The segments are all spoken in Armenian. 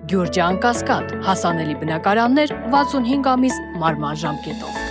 Գյուրջան Կասկադ, հասանելի բնակարաններ 65 ամիս մարման ժամկետով։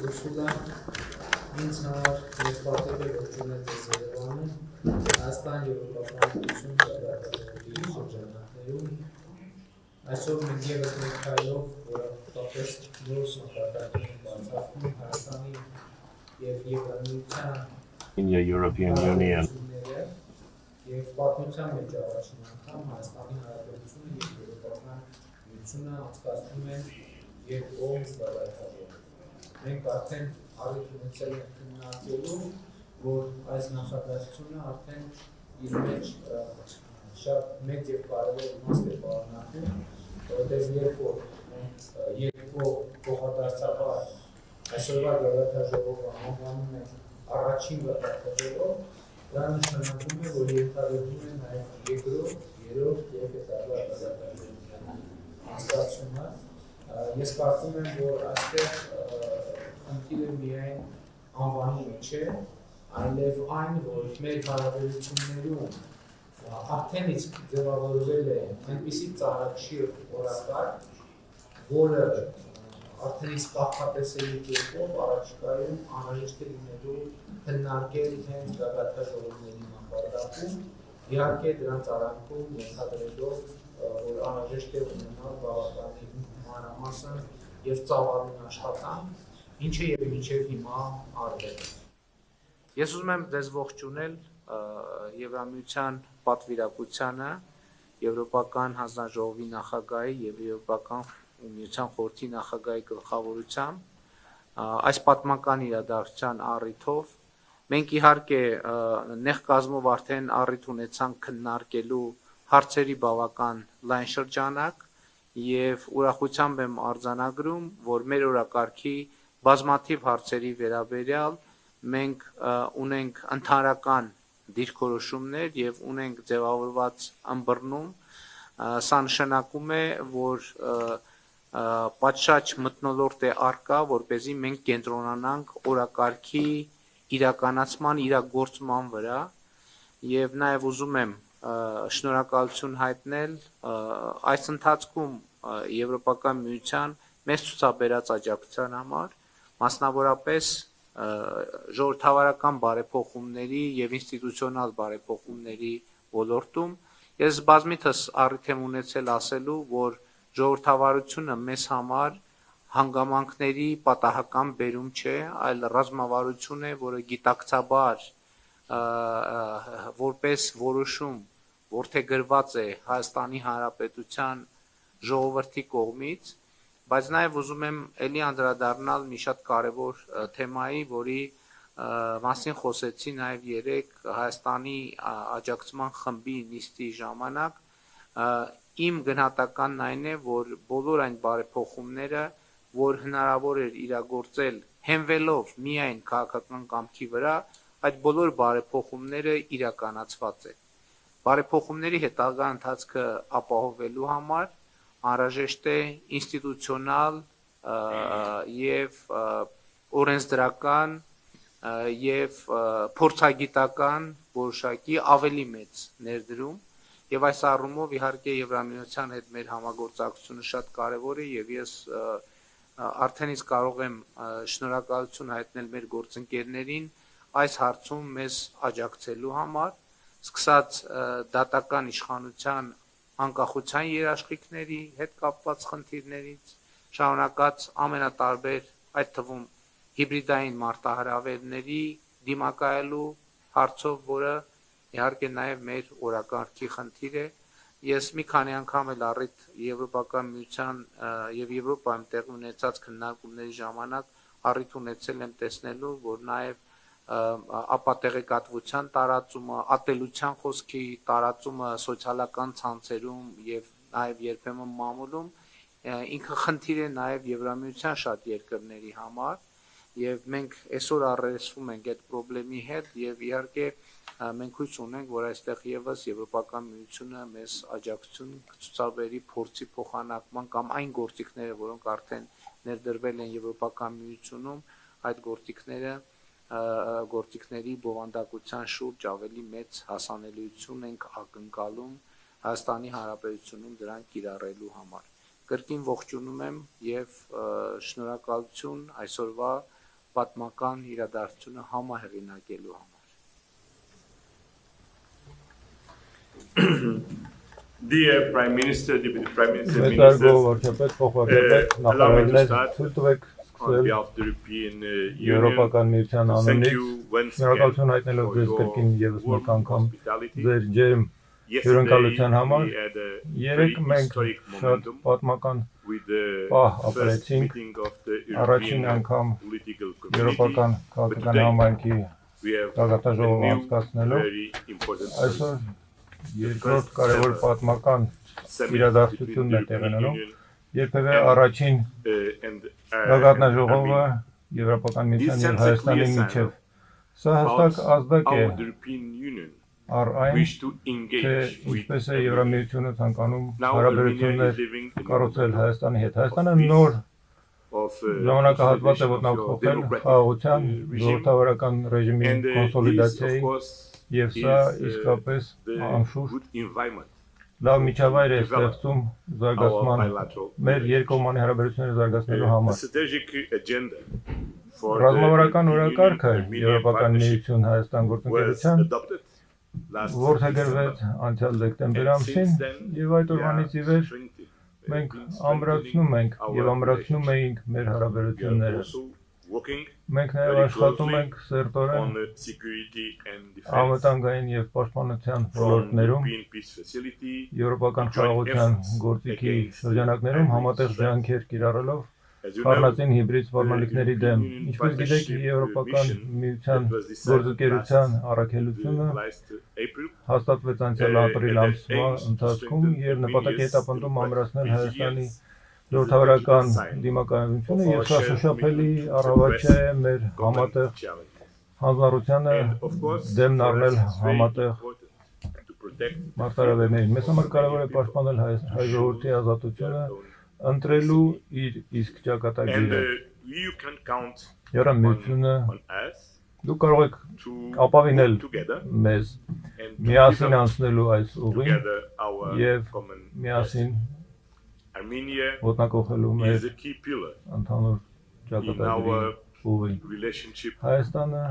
Ուրսուլա, ինձ համար ես պատեվ է ողջունել ձեզ Երևանում, Հայաստան Եվրոպական գաղթի շրջանակներում։ Այսօր մենք ևս մեկ քայլով, որը հատկապես նոր մակարդակին ենք բարձրացնում Հայաստանի և Եվրամիության European Union և պատմության մեջ առաջին անգամ Հայաստանի Հանրապետությունը և Եվրոպական միությունը անցկացնում են երկկողմ զբաղեցրել։ Մենք արդեն առիթ ունեցել ենք քննարկելու, որ այս նախադասությունը արդեն իր մեջ շատ մեծ և կարևոր իմաստ է պարունակում, որովհետև երբ որ մենք երկկողմ փոխադարձաբար այսօրվա գաղթաժողովը անվանում ենք առաջին գաղթաժողով, դա նշանակում է, որ ենթադրվում է նաև երկրորդ, երրորդ և հետագա գաղթաժողովների անցկացումը։ Ես կարծում եմ, որ այստեղ խնդիրը միայն անվանումը չէ, այլև այն, որ մեր հարաբերություններում արդեն իսկ ձևավորվել է այնպիսի ծառայչի օրակարգ, որը արդեն իսկ կանխատեսելի կերպով առաջիկայում անհրաժեշտ է լինելու քննարկել հենց գաղթաժողովների մակարդակում, իհարկե դրանց արանքում ենթադրելով, որ անհրաժեշտ է ունենալ բավականին մանրամասն և ծավալուն աշխատանք, ինչը և մինչև հիմա արվել է։ Ես ուզում եմ ձեզ ողջունել Եվրամիության պատվիրակությանը, Եվրոպական հանձնաժողովի նախագահի և Եվրոպական միության խորհրդի նախագահի գլխավորությամբ այս պատմական իրադարձության առիթով մենք իհարկե նեղ կազմով արդեն առիթ ունեցանք քննարկելու հարցերի բավական լայն շրջանակ և ուրախությամբ եմ արձանագրում, որ մեր օրակարգի բազմաթիվ հարցերի վերաբերյալ մենք ունենք ընդհանրական դիրքորոշումներ և ունենք ձևավորված ըմբռնում, սա նշանակում է, որ պատշաճ մթնոլորտ է առկա, որպեսզի մենք կենտրոնանանք օրակարգի իրականացման, իրագործման վրա և նաև ուզում եմ շնորհակալություն հայտնել այս ընթացքում Եվրոպական միության մեզ ցուցաբերած աջակցության համար, մասնավորապես ժողովրդավարական բարեփոխումների և ինստիտուցիոնալ բարեփոխումների ոլորտում։ Ես բազմիցս առիթ եմ ունեցել ասելու, որ ժողովրդավարությունը մեզ համար հանգամանքների պատահական բերում չէ, այլ ռազմավարություն է, որը գիտակցաբար որպես որոշում որդեգրված է Հայաստանի Հանրապետության ժողովրդի կողմից, բայց նաև ուզում եմ ելի անդրադառնալ մի շատ կարևոր թեմայի, որի մասին խոսեցի նաև երեք Հայաստանի աջակցման խմբի նիստի ժամանակ, իմ գնահատականն այն է, որ բոլոր այն բարեփոխումները, որ հնարավոր էր իրագործել հենվելով միայն քաղաքական կամքի վրա, այդ բոլոր բարեփոխումները իրականացված են։ Բարեփոխումների հետագա ընթացքը ապահովելու համար անհրաժեշտ է ինստիտուցիոնալ եւ օրենսդրական եւ փորձագիտական որոշակի ավելի մեծ ներդրում եւ այս առումով իհարկե Եվրամիության հետ մեր համագործակցությունը շատ կարեւոր է եւ ես արդեն իսկ կարող եմ շնորհակալություն հայտնել մեր գործընկերներին այս հարցում մեզ աջակցելու համար, սկսած դատական իշխանության անկախության երաշխիքների հետ կապված խնդիրներից, շարունակած ամենատարբեր այդ թվում հիբրիդային մարտահրավերների դիմակայելու հարցով, որը իհարկե նաև մեր օրակարգի խնդիր է։ Ես մի քանի անգամ էլ առիթ Եվրոպական միության եւ Եվրոպայում տեղի ունեցած քննարկումների ժամանակ առիթ ունեցել եմ տեսնելու, որ նաև ապատեղեկատվության տարածումը, ատելության խոսքի տարածումը սոցիալական ցանցերում եւ նաև երբեմն մամուլում ինքը խնդիր է նաև Եվրամիության շատ երկրների համար եւ մենք այսօր առերեսվում ենք այդ խնդրի հետ եւ իհարկե մենք հույս ունենք, որ այստեղ եւս Եվրոպական միությունը մեզ աջակցություն կցուցաբերի փորձի փոխանակման կամ այն գործիքները, որոնք արդեն ներդրվել են Եվրոպական միությունում, այդ գործիքների բովանդակության շուրջ ավելի մեծ հասանելիություն ենք ակնկալում Հայաստանի Հանրապետությունում դրանք կիրառելու համար։ Կրկին ողջունում եմ եւ շնորհակալություն այսօրվա պատմական իրադարձությունը համահեղինակելու համար։ Dear Prime Minister, Deputy Prime Minister, allow me to start on behalf of the European Union. Thank you once again for your warm hospitality. Yesterday we had a very historic momentum with the first meeting of the European Political Community. But today we have a new very important summit. Երկրորդ կարևոր պատմական իրադարձությունն է տեղի ունենում, երբևէ առաջին գագաթնաժողովը Եվրոպական միության եւ Հայաստանի միջև։ Սա հստակ ազդակ է առ այն, թե ինչպես է Եվրամիությունը ցանկանում հարաբերություններ կառուցել Հայաստանի հետ։ Հայաստանը նոր ժամանակահատված է ոտնահարել խաղաղության, ժողովրդավարական ռեժիմի կոնսոլիդացիայի Եվ սա իսկապես անշուշտ լավ միջավայր է ստեղծում զարգացման մեր երկկողմանի հարաբերությունները զարգացնելու համար։ Ռազմավարական օրակարգը Եվրոպական միություն Հայաստան գործընկերության որդեգրվեց անցյալ դեկտեմբեր ամսին եւ այդ օրվանից ի վեր մենք ամրացնում ենք եւ ամրացնում էինք մեր հարաբերությունները։ Մենք նաև աշխատում ենք սերտորեն անվտանգային եւ պաշտպանության ոլորտներում եվրոպական խաղաղության գործիքի շրջանակներում համատեղ ջանքեր կիրառելով առանձին հիբրիդ սպառնալիքների դեմ։ Ինչպես գիտեք, Եվրոպական միության գործընկերության առաքելությունը հաստատվեց անցյալ ապրիլ ամսվա ընթացքում եւ նպատակի հետապնդում ամրացնել Հայաստանի ժողովրդավարական դիմակայությունը եւ սա շոշափելի առավաճ է մեր համատեղ հանձնառությանը դեմն առնել համատեղ մարտահրավերներին։ Մեզ համար կարևոր է պաշտպանել հայ ժողովրդի ազատությունը, ընտրելու իր իսկ ճակատագիրը։ Եվրամիությունը դուք կարող եք ապավինել մեզ միասին անցնելու այս ուղին եւ միասին ոտնակոխելու մեր ընդհանուր ճակատագրի ուղին։ Հայաստանը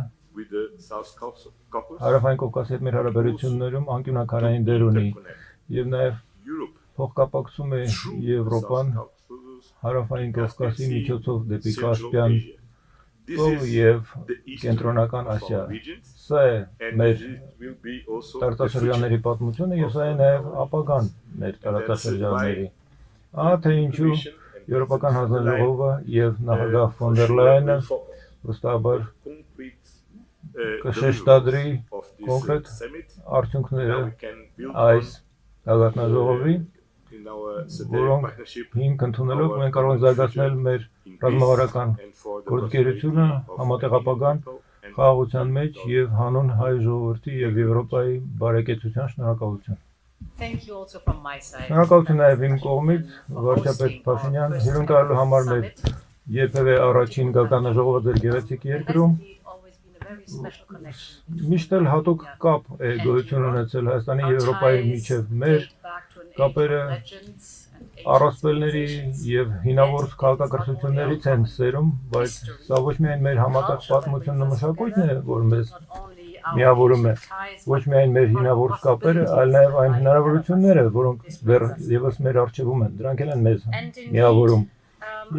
Հարավային Կովկասի հետ մեր հարաբերություններում անկյունակարային դեր ունի եւ նաեւ փոխկապակցում է Եվրոպան Հարավային Կովկասի միջոցով դեպի Կասպյան ծով եւ Կենտրոնական Ասիա։ Սա է մեր տարածաշրջանների պատմությունը եւ սա է նաեւ ապագան մեր տարածաշրջանների։ թե ինչու Եվրոպական հանձնաժողովը եւ նախագահ ֆոն դեր Լայենը վստահաբար կշեշտադրի կոնկրետ արդյունքները այս գագաթնաժողովի, որոնք հիմք ընդունելով մենք կարող ենք զարգացնել մեր ռազմավարական գործունեությունը, համատեղ ապագան խաղաղության մեջ եւ հանուն հայ ժողովրդի եւ Եվրոպայի բարեկեցության շնորհակալություն։ Thank you also from my side. Շնորհակալություն նաև իմ կողմից, վարչապետ Փաշինյան, հյուրընկալելու համար մեր երբևէ առաջին գագաթնաժողովը ձեր գեղեցիկ երկրում։ Միշտ էլ հատուկ կապ է գոյություն ունեցել Հայաստանի եւ Եվրոպայի միջև մեր կապերը առասպելների եւ հինավուրց քաղաքակրթություններից են սերում, բայց սա ոչ միայն մեր համատեղ պատմությունն ու մշակույթն է, որ մեզ միավորում է, ոչ միայն մեր հինավուրց կապերը, այլ նաև այն հնարավորությունները, որոնք դեռ եւս մեր առջևում են, դրանք էլ են մեզ միավորում։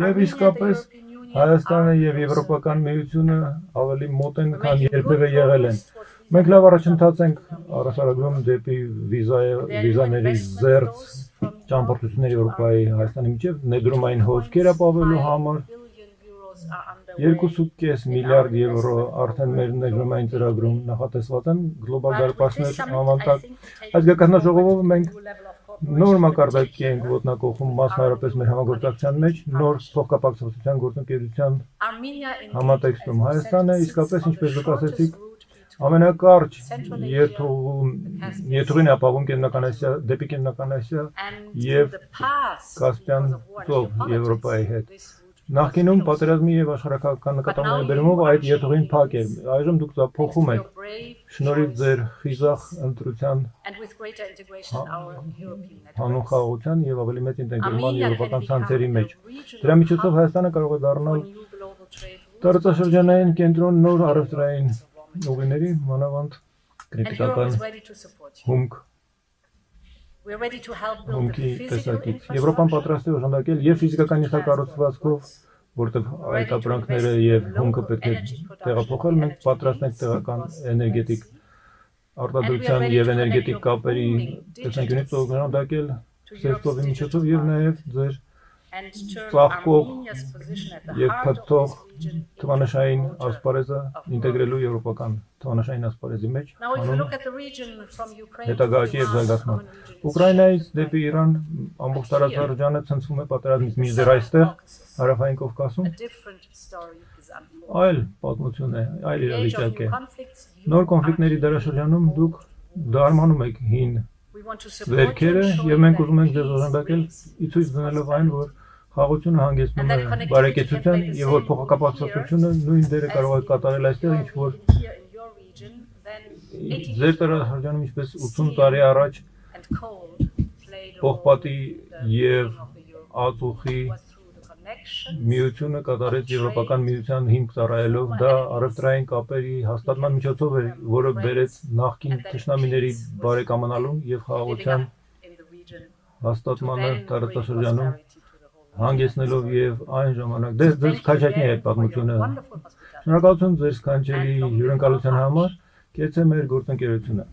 Եվ իսկապես Հայաստանը եւ Եվրոպական միությունը ավելի մոտ են, քան երբևէ եղել են։ Մենք լավ առաջընթաց ենք առասարակում դեպի վիզաների զերծ ճամփորդությունների Եվրոպայի Հայաստանի միջև, ներդրումային հոսքեր ապավելու համար 2.5 միլիարդ եվրո արդեն մեր ներդրումային ծրագրում նախատեսված են Global Partners համանտակ։ Այս գագաթնաժողովով մենք նոր մակարդակի ենք ոտնակողում մասնավորապես մեր համագործակցության մեջ, նոր փոխկապակցության գործընկերության համատեքստում։ Հայաստանը իսկապես, ինչպես դուք ասեցիք, ամենակարճ երթուղին է ապահովում դեպի Կենտրոնական Ասիա եւ Կասպյան ծով Եվրոպայի հետ։ Նախկինում պատերազմի եւ աշխարհական նկատառումների բերումով այդ երթուղին փակ էր։ Այժմ դուք դա փոխում եք։ Շնորհիվ ձեր խիզախ ընտրության հանուն խաղաղության եւ ավելի մեծ ինտեգրման եվրոպական ցանցերի մեջ։ Դրա միջոցով Հայաստանը կարող է դառնալ տարածաշրջանային կենտրոն նոր առևտրային ուղիների, մանավանդ կրիտիկական հումք հումքի տեսակից։ Եվրոպան պատրաստ է օժանդակել եւ ֆիզիկական ենթակառուցվածքով, որտեղ այդ ապրանքները եւ հումքը պետք է տեղափոխել, մենք պատրաստ ենք տեղական էներգետիկ արտադրության եւ էներգետիկ կապերի տեսանկյունից օժանդակել սեստովի միջոցով եւ նաեւ ձեր ծաղկող եւ փթող թվանշային ասպարեզը ինտեգրելու եվրոպական թվանշային ասպարեզի մեջ հետագայում եւ զարգացման։ Ուկրաինայից դեպի Իրան ամբողջ տարածաշրջանը ցնցվում է պատերազմից, մինչդեռ այստեղ հարավային Կովկասում այլ պատմություն է, այլ իրավիճակ է։ Նոր կոնֆլիկտների դարաշրջանում դուք դարմանում եք հին վերքերը եւ մենք ուզում ենք ձեզ օժանդակել ի ցույց դնելով այն, որ խաղաղությունը հանգեցնում է բարեկեցության եւ որ փոխկապակցությունը նույն դերը կարող է կատարել այստեղ, ինչ որ ձեր տարածաշրջանում ինչպես 80 տարի առաջ Պողպատի եւ Ածուխի միությունը կատարեց Եվրոպական միության հիմք ծառայելով, դա առևտրային կապերի հաստատման միջոցով էր, որը բերեց նախկին թշնամիների բարեկամանալուն եւ խաղաղության հաստատմանը տարածաշրջանում հանգեցնելով եւ այն ժամանակ ձեզ քաջակնի այդ պատմությունը։ Շնորհակալություն ձեր սքանչելի հյուրընկալության համար, կեցե մեր գործընկերությունը։